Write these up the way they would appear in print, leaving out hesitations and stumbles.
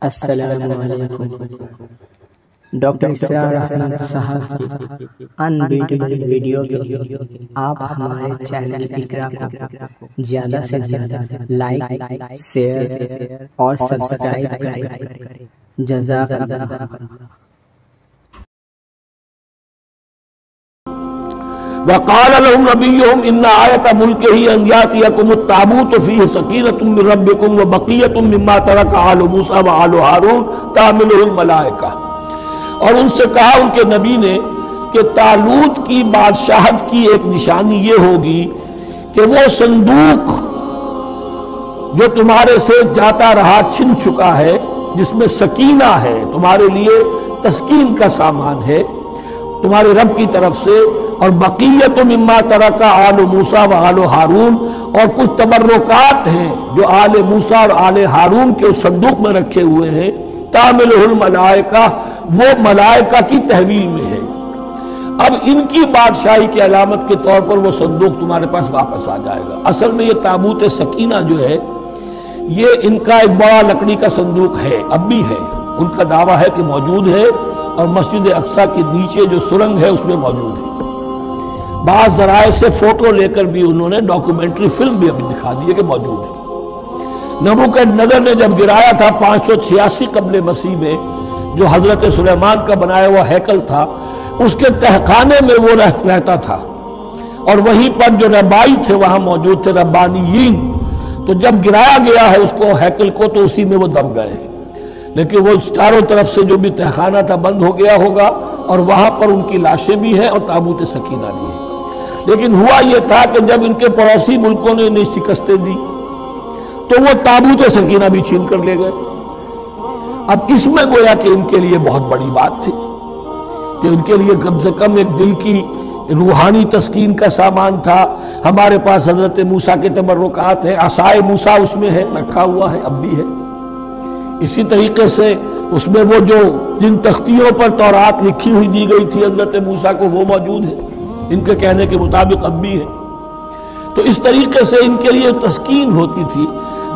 السلام علیکم۔ ڈاکٹر اسرار احمد صاحب کی انبیٹیبل ویڈیو کے لیے آپ ہمارے چینل اقرا کو زیادہ سے زیادہ لائک، شیئر اور سبسکرائب کریں۔ جزاک اللہ۔ وقال لهم نبيهم إن آية ملكه أن يأتيكم التابوت فيه سكينة من ربكم وبقية مما ترك آل موسى وآل هارون تحمله الملائكة۔ اور ان سے کہا ان کے نبی نے کہ طالوت کی بادشاہت کی ایک نشانی یہ ہوگی کہ وہ صندوق جو تمہارے سے جاتا رہا چھن چکا ہے، جس میں سکینہ ہے، تمہارے لیے تسکین کا سامان ہے تمہارے رب کی طرف سے، اور بقیت مما ترک آل موسیٰ و آل ہارون، اور کچھ تبرکات ہیں جو آل موسیٰ اور آل ہارون کے اس صندوق میں رکھے ہوئے ہیں، تحملہ الملائکہ، وہ ملائکہ کی تحویل میں ہے۔ اب ان کی بادشاہی کی علامت کے طور پر وہ صندوق تمہارے پاس واپس آ جائے گا۔ اصل میں یہ تابوت سکینہ جو ہے یہ ان کا ایک بڑا لکڑی کا صندوق ہے، اب بھی ہے، ان کا دعویٰ ہے کہ موجود ہے، اور مسجد اقصیٰ کے نیچے جو سرنگ ہے اس میں موجود ہے۔ بعض ذرائع سے فوٹو لے کر بھی انہوں نے ڈاکومنٹری فلم بھی ابھی دکھا دی ہے کہ موجود ہے۔ نبوکدنضر نے جب گرایا تھا 586 قبل مسیح میں، جو حضرت سلیمان کا بنایا ہوا ہیکل تھا، اس کے تہخانے میں وہ رہتا تھا، اور وہیں پر جو ربائی تھے وہاں موجود تھے، ربانیین۔ تو جب گرایا گیا ہے اس کو ہیکل کو، تو اسی میں وہ دب گئے ہیں، لیکن وہ چاروں طرف سے جو بھی تہخانہ تھا بند ہو گیا ہوگا، اور وہاں پر ان کی لاشیں بھی ہیں اور تابوت سکینہ بھی ہے۔ لیکن ہوا یہ تھا کہ جب ان کے پڑوسی ملکوں نے انہیں شکستیں دی تو وہ تابوت سکینہ بھی چھین کر لے گئے۔ اب اس میں گویا کہ ان کے لیے بہت بڑی بات تھی کہ ان کے لیے کم سے کم ایک دل کی روحانی تسکین کا سامان تھا۔ ہمارے پاس حضرت موسیٰ کے تبرکات ہیں، عصائے موسیٰ اس میں ہے، رکھا ہوا ہے، اب بھی ہے۔ اسی طریقے سے اس میں وہ جو جن تختیوں پر تورات لکھی ہوئی دی گئی تھی حضرت موسیٰ کو، وہ موجود ہے، ان کے کہنے کے مطابق اب بھی ہے۔ تو اس طریقے سے ان کے لیے تسکین ہوتی تھی،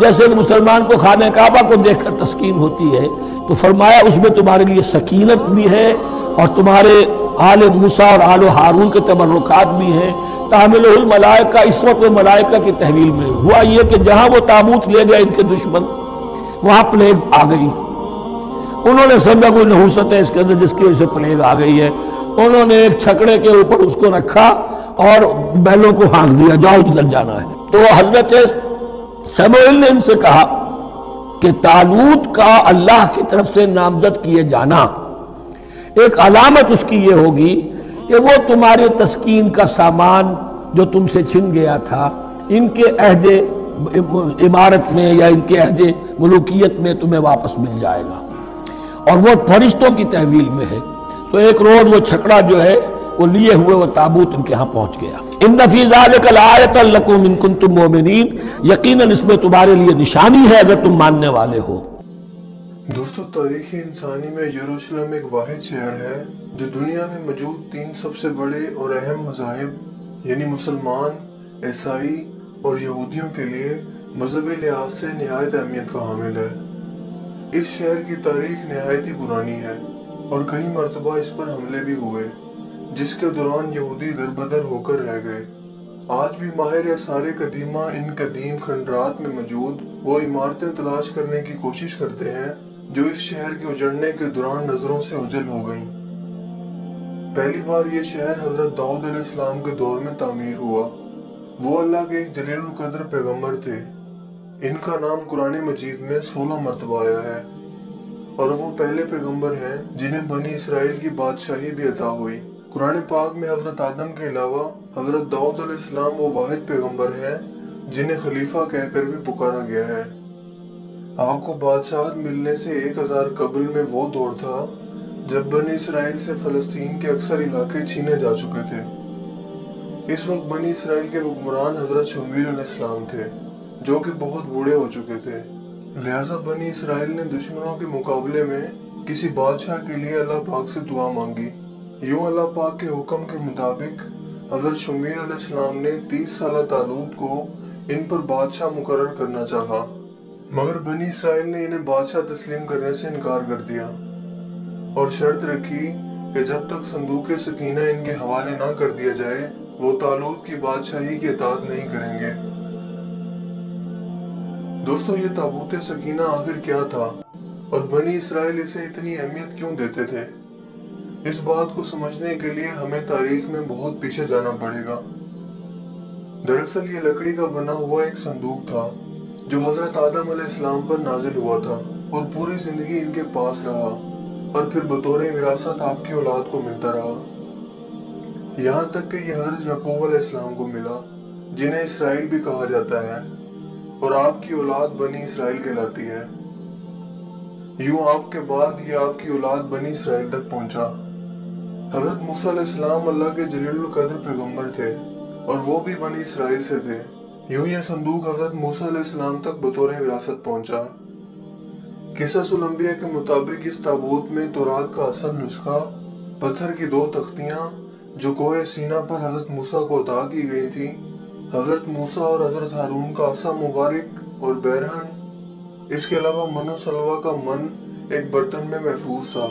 جیسے کہ مسلمان کو خانہ کعبہ کو دیکھ کر تسکین ہوتی ہے، تو فرمایا اس میں تمہارے لیے سکینت بھی ہے، اور تمہارے آل موسیٰ اور آل ہارون کے تبرکات بھی ہیں۔ تحملہ الملائکہ، اس وقت وہ ملائکہ کی تحویل میں ہوا یہ کہ جہاں وہ تابوت لے گئے ان کے دشمن، وہاں پلیگ آ گئی۔ انہوں نے سمجھا کوئی نحوست ہے اس کے اندر جس کی وجہ سے پلیگ آ گئی ہے، انہوں نے ایک چھکڑے کے اوپر اس کو رکھا اور بیلوں کو ہانک دیا، جاؤ جدھر جانا ہے۔ تو حضرت سموئیل نے ان سے کہا کہ طالوت کا اللہ کی طرف سے نامزد کیے جانا ایک علامت اس کی یہ ہوگی کہ وہ تمہارے تسکین کا سامان جو تم سے چھن گیا تھا، ان کے عہد عمارت میں یا ان کے عہد ملوکیت میں تمہیں واپس مل جائے گا، اور وہ فرشتوں کی تحویل میں ہے۔ تو ایک روز وہ چھکڑا جو ہے وہ لیے ہوئے وہ تابوت ان کے ہاں پہنچ گیا۔ ان فی ذلک لآیۃ لکم ان کنتم مؤمنین، یقیناً اس میں تمہارے لیے نشانی ہے اگر تم ماننے والے ہو۔ دوستو، تاریخ انسانی میں یروشلم ایک واحد شہر ہے جو دنیا میں موجود 3 سب سے بڑے اور اہم مذاہب یعنی مسلمان، عیسائی اور یہودیوں کے لیے مذہبی لحاظ سے نہایت اہمیت کا حامل ہے۔ اس شہر کی تاریخ نہایت ہی پرانی ہے، اور کئی مرتبہ اس پر حملے بھی ہوئے جس کے دوران یہودی دربدر ہو کر رہ گئے۔ آج بھی ماہر آثار قدیمہ ان قدیم کھنڈرات میں موجود وہ عمارتیں تلاش کرنے کی کوشش کرتے ہیں جو اس شہر کے اجڑنے کے دوران نظروں سے اوجھل ہو گئیں۔ پہلی بار یہ شہر حضرت داؤد علیہ السلام کے دور میں تعمیر ہوا۔ وہ اللہ کے ایک جلیل القدر پیغمبر تھے۔ ان کا نام قرآن مجید میں 16 مرتبہ آیا ہے، اور وہ پہلے پیغمبر ہیں جنہیں بنی اسرائیل کی بادشاہی بھی عطا ہوئی۔ قرآن پاک میں حضرت آدم کے علاوہ حضرت داؤد علیہ السلام وہ واحد پیغمبر ہیں جنہیں خلیفہ کہہ کر بھی پکارا گیا ہے۔ آپ کو بادشاہت ملنے سے 1000 قبل میں وہ دور تھا جب بنی اسرائیل سے فلسطین کے اکثر علاقے چھینے جا چکے تھے۔ اس وقت بنی اسرائیل کے حکمران حضرت شمویل علیہ السلام تھے جو کہ بہت بوڑھے ہو چکے تھے، لہٰذا بنی اسرائیل نے دشمنوں کے مقابلے میں کسی بادشاہ کے لیے اللہ پاک سے دعا مانگی۔ یوں اللہ پاک کے حکم کے مطابق حضرت شمویل علیہ السلام نے 30 سالہ طالوت کو ان پر بادشاہ مقرر کرنا چاہا۔ मगर बनी इसराइल ने इन्हें बादशाह तस्लीम करने से इनकार कर दिया और शर्त रखी कि जब तक संदूक सकीना इनके हवाले ना कर दिया जाए वो तालूत की बादशाही की इताअत नहीं करेंगे। दोस्तों, ये ताबूत सकीना आखिर क्या था और बनी इसराइल इसे इतनी अहमियत क्यों देते थे? इस बात को समझने के लिए हमें तारीख में बहुत पीछे जाना पड़ेगा। दरअसल ये लकड़ी का बना हुआ एक संदूक था जो हजरत आदम अलैहिस्सलाम पर नाजिल हुआ था और पूरी जिंदगी इनके पास रहा और फिर बतौर विरासत आपकी औलाद को मिलता रहा, यहाँ तक कि यह हजरत याकूब अलैहिस्सलाम को मिला, जिन्हें इसराइल भी कहा जाता है, और आपकी औलाद बनी इसराइल कहलाती है। यूं आपके बाद ये आपकी औलाद बनी इसराइल तक पहुंचा। हजरत मूसा अलैहिस्सलाम अल्लाह के जलीलुल कद्र पैगंबर थे और वो भी बनी इसराइल से थे। यूं यह संदूक हजरत मूसा अलैहिस्सलाम तक बतौर विरासत पहुंचा। किस्सुल अंबिया के मुताबिक इस ताबूत में तौरात का असल नुस्खा, पत्थर की 2 तख्तियां जो कोहे सीना पर हजरत मूसा को अता की गई थी, हजरत मूसा और हजरत हारून का असा मुबारक और बैरहन, इसके अलावा मनो सलवा का मन एक बर्तन में महफूज था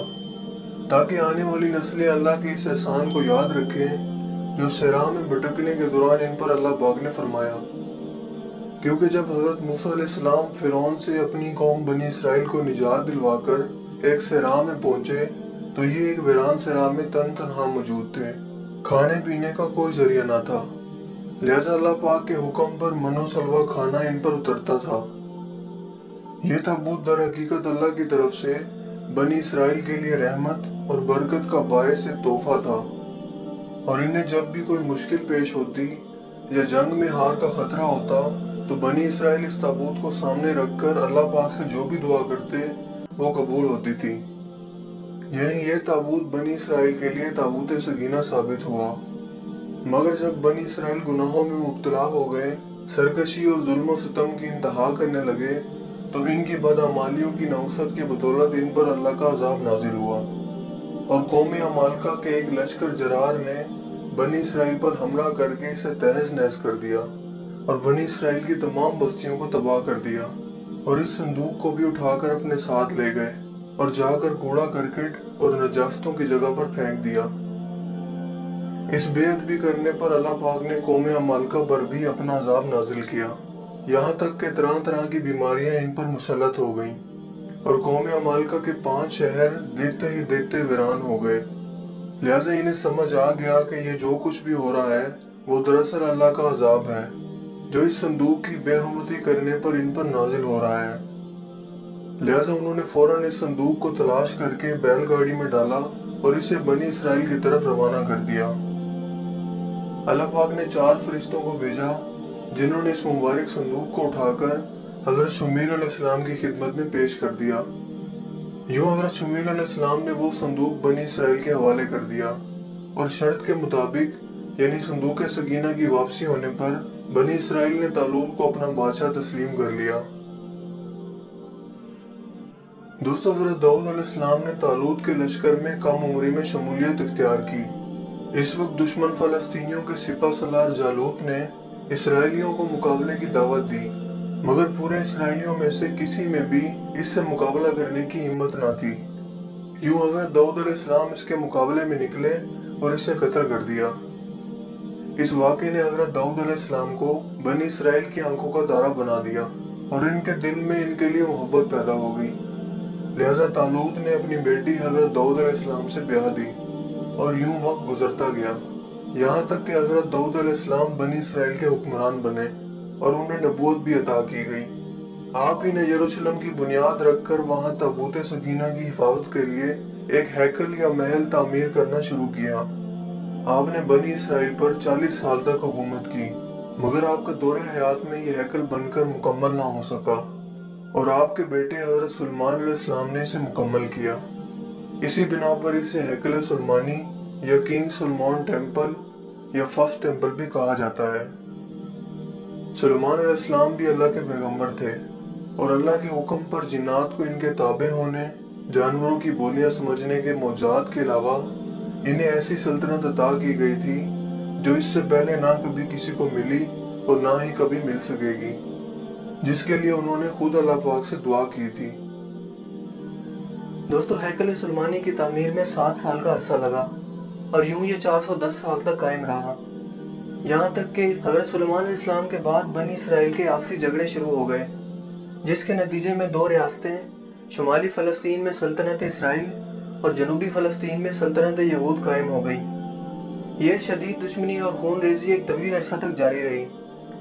ताकि आने वाली नस्लें अल्लाह के इस एहसान को याद रखें जो सेरा में भटकने के दौरान इन पर अल्लाह पाक ने फरमाया। क्योंकि जब हजरत मूसा अलैहिस्सलाम फिरौन से अपनी कौम बनी इसराइल को निजात दिलवाकर एक सेरा में पहुंचे तो ये एक वीरान सेरा में तन्हा मौजूद थे। खाने पीने का कोई जरिया ना था, लिहाजा अल्लाह पाक के हुक्म पर मनो सलवा खाना इन पर उतरता था। यह ताबूत दर हकीकत अल्लाह की तरफ से बनी इसराइल के लिए रहमत और बरकत का बायस एक तोहफा था और इन्हें जब भी कोई मुश्किल पेश होती या जंग में हार का खतरा होता तो बनी इसराइल इस ताबूत को सामने रखकर अल्लाह पाक से जो भी दुआ करते वो कबूल होती थी। यानी यह ताबूत बनी इसराइल के लिए ताबूत सकीना साबित हुआ। मगर जब बनी इसराइल गुनाहों में मुब्तला हो गए, सरकशी और जुल्म सितम की इंतहा करने लगे तो इनकी बदअमालियों की नौसत की बदौलत इन पर अल्लाह का अजाब नाजिल हुआ और कौम अमालका के एक लश्कर जरार ने बनी इसराइल पर हमला करके इसे तहस नहस कर दिया और बनी इसराइल की तमाम बस्तियों को तबाह कर दिया और इस संदूक को भी उठाकर अपने साथ ले गए और जाकर कूड़ा करकट और नजाफतों की जगह पर फेंक दिया। इस बेअदबी करने पर अल्लाह पाक ने कौम अमालका पर भी अपना अजाब नाजिल किया, यहाँ तक कि तरह तरह की बीमारियां इन पर मुसल्लत हो गईं और कौम अमालका के 5 शहर देखते ही देखते वीरान हो गए। लिहाजा इन्हें समझ आ गया कि ये जो कुछ भी हो रहा है वो दरअसल अल्लाह का अजाब है जो इस संदूक की बेहुरमती करने पर इन पर नाजिल हो रहा है। लिहाजा उन्होंने फौरन इस संदूक को तलाश करके बैलगाड़ी में डाला और इसे बनी इसराइल की तरफ रवाना कर दिया। अल्लाह पाक ने 4 फरिश्तों को भेजा जिन्होंने इस मुबारक संदूक को उठाकर हजरत शुमील अलैहिस्सलाम की खिदमत में पेश कर दिया। यूं हजरत शुमील अलैहिस्सलाम ने वो संदूक बनी इसराइल के हवाले कर दिया और शर्त के मुताबिक यानी संदूक सकीना की वापसी होने पर बनी इसराइल ने तालूत को अपना बादशाह तस्लीम कर लिया। दोस्तों, हजरत दाऊद अलैहिस्सलाम ने तालूत के लश्कर में कम उम्री में शमूलियत इख्तियार की। इस वक्त दुश्मन फलस्तीनियों के सिपा सलार जालूत ने इसराइलियों को मुकाबले की दावत दी, मगर पूरे इसराइलियों में से किसी में भी इससे मुकाबला करने की हिम्मत ना थी। यूं हजरत दाऊद अलैहिस्सलाम इसके मुकाबले में निकले और इसे कत्ल कर दिया। इस वाक़े ने हजरत दाऊद अलैहिस्सलाम को बनी इसराइल की आंखों का तारा बना दिया और इनके दिल में इनके लिए मोहब्बत पैदा हो गई। लिहाजा तालूत ने अपनी बेटी हजरत दाऊद अलैहिस्सलाम से ब्याह दी और यूं वक्त गुजरता गया, यहाँ तक कि हजरत दाऊद अलैहिस्सलाम बनी इसराइल के हुक्मरान बने और उन्हें नबूवत भी अता की गई। आप ही ने यरूशलेम की बुनियाद रखकर वहाँ ताबूत सकीना की हिफाजत के लिए एक हैकल या महल तामीर करना शुरू किया। आपने बनी इसराइल पर 40 साल तक हुकूमत की, मगर आपके दौरे हयात में यह हैकल बनकर मुकम्मल ना हो सका और आपके बेटे हजरत सुलेमान अलैहिस्सलाम ने इसे मुकम्मल किया। इसी बिना पर इसे हैकल सुलेमानी या किंग सुलेमान टेम्पल या फर्स्ट टेम्पल भी कहा जाता है। सुलेमान अलैहिस्सलाम भी अल्लाह के पैगंबर थे और अल्लाह के हुक्म पर जिन्नात को इनके ताबे होने, जानवरों की बोलियां समझने के मौजात के अलावा इन्हें ऐसी सल्तनत अता की गई थी जो इससे पहले ना कभी किसी को मिली और ना ही कभी मिल सकेगी। जिस के लिए उन्होंने खुद अल्लाह पाक से दुआ की थी। दोस्तों, हैकल सुलेमानी की तामीर में 7 साल का अरसा लगा और यूं ये 410 साल तक कायम रहा। यहाँ तक कि हज़रत सुलेमान अलैहिस्सलाम के बाद बनी इसराइल के आपसी झगड़े शुरू हो गए, जिसके नतीजे में 2 रियासतें शुमाली फ़लस्तीन में सल्तनत इसराइल और जनूबी फ़लस्तीन में सल्तनत यहूद कायम हो गई। यह शदीद दुश्मनी और खून रेज़ी एक तवील अरसा तक जारी रही,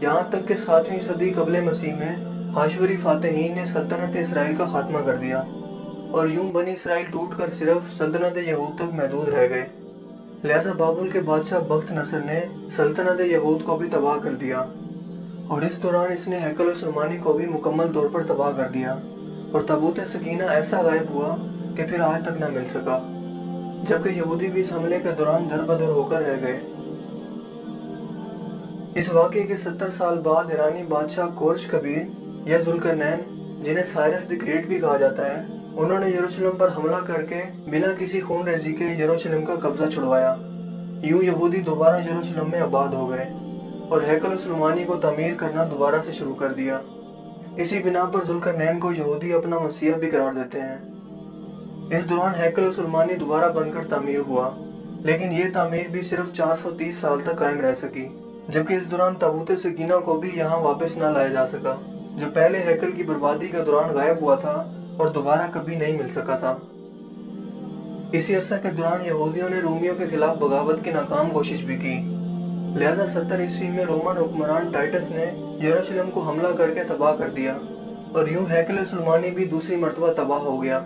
यहाँ तक कि 7वीं सदी क़ब्ल मसीह में हाशवरी फ़ातिहीन ने सल्तनत इसराइल का खात्मा कर दिया और यूं बनी इसराइल टूट कर सिर्फ सल्तनत यहूद तक महदूद रह गए। लिहाजा बाबुल के बादशाह बख्त नसर ने सल्तनत यहूद को भी तबाह कर दिया और इस दौरान इसने हैकल सुलेमानी को भी मुकम्मल तौर पर तबाह कर दिया और ताबूत सकीना ऐसा गायब हुआ कि फिर आज तक न मिल सका, जबकि यहूदी भी इस हमले के दौरान दर बदर होकर रह गए। इस वाक़े के 70 साल बाद ईरानी बादशाह कोरश कबीर या जुल्करनैन, जिन्हें साइरस द ग्रेट भी कहा जाता है, उन्होंने यरूशलेम पर हमला करके बिना किसी खून रेज़ी के यरूशलेम का कब्जा छुड़वाया। यूं यहूदी दोबारा यरूशलेम में आबाद हो गए और हैकल सुलेमानी को तामीर करना दोबारा से शुरू कर दिया। इसी बिना पर जुल्करनैन को यहूदी अपना मसीहा भी करार देते हैं। इस दौरान हैकल सुलेमानी दोबारा बनकर तामीर हुआ, लेकिन ये तामीर भी सिर्फ 430 साल तक कायम रह सकी, जबकि इस दौरान ताबूत सकीना को भी यहाँ वापस न लाया जा सका, जो पहले हैकल की बर्बादी के दौरान गायब हुआ था और दोबारा कभी नहीं मिल सका था। इसी अरसा के दौरान यहूदियों ने रोमियों के खिलाफ बगावत की नाकाम कोशिश भी की। लिहाजा 70 ईस्वी में रोमन हुक्मरान टाइटस ने यरूशलेम को हमला करके तबाह कर दिया और यूं हैकल सुलेमानी भी दूसरी मरतबा तबाह हो गया।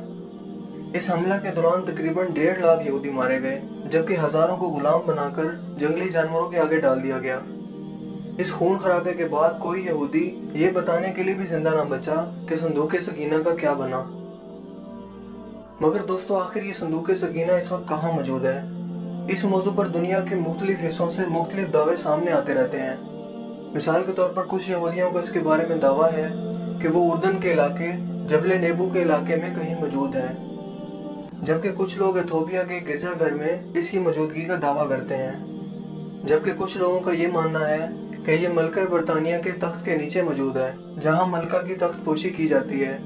इस हमला के दौरान तकरीबन 1.5 लाख यहूदी मारे गए, जबकि हजारों को गुलाम बनाकर जंगली जानवरों के आगे डाल दिया गया। इस खून खराबे के बाद कोई यहूदी ये बताने के लिए भी जिंदा न बचा कि संदूक सकीना का क्या बना। मगर दोस्तों, आखिर ये संदूक सकीना इस वक्त कहाँ मौजूद है? इस मौजू पर दुनिया के मुख्तलिफ हिस्सों से मुख्तलिफ दावे सामने आते रहते हैं। मिसाल के तौर पर कुछ यहूदियों का इसके बारे में दावा है कि वो उर्दन के इलाके जबल नेबू के इलाके में कहीं मौजूद है, जबकि कुछ लोग इथोपिया के गिरजाघर में इसकी मौजूदगी का दावा करते हैं। जबकि कुछ लोगों का ये मानना है कि ये मलका बरतानिया के तख्त के नीचे मौजूद है, जहां मलका की तख्त पोशी की जाती है।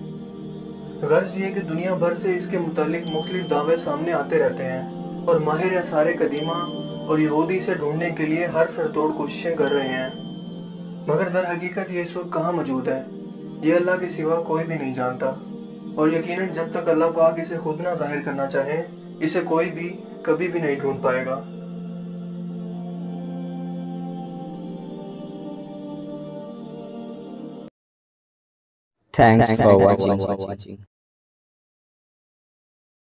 गर्ज ये कि दुनिया भर से इसके मुतालिक मुख्तलिफ दावे सामने आते रहते हैं और माहिर आसार कदीमा और यहूदी इसे ढूंढने के लिए हर सरतोड़ कोशिशें कर रहे हैं। मगर दर हकीकत ये इस वक्त कहाँ मौजूद है, ये अल्लाह के सिवा कोई भी नहीं जानता और यकीनन जब तक अल्लाह पाक इसे खुद ना जाहिर करना चाहे, इसे कोई भी कभी भी नहीं ढूंढ पाएगा। Thanks for watching.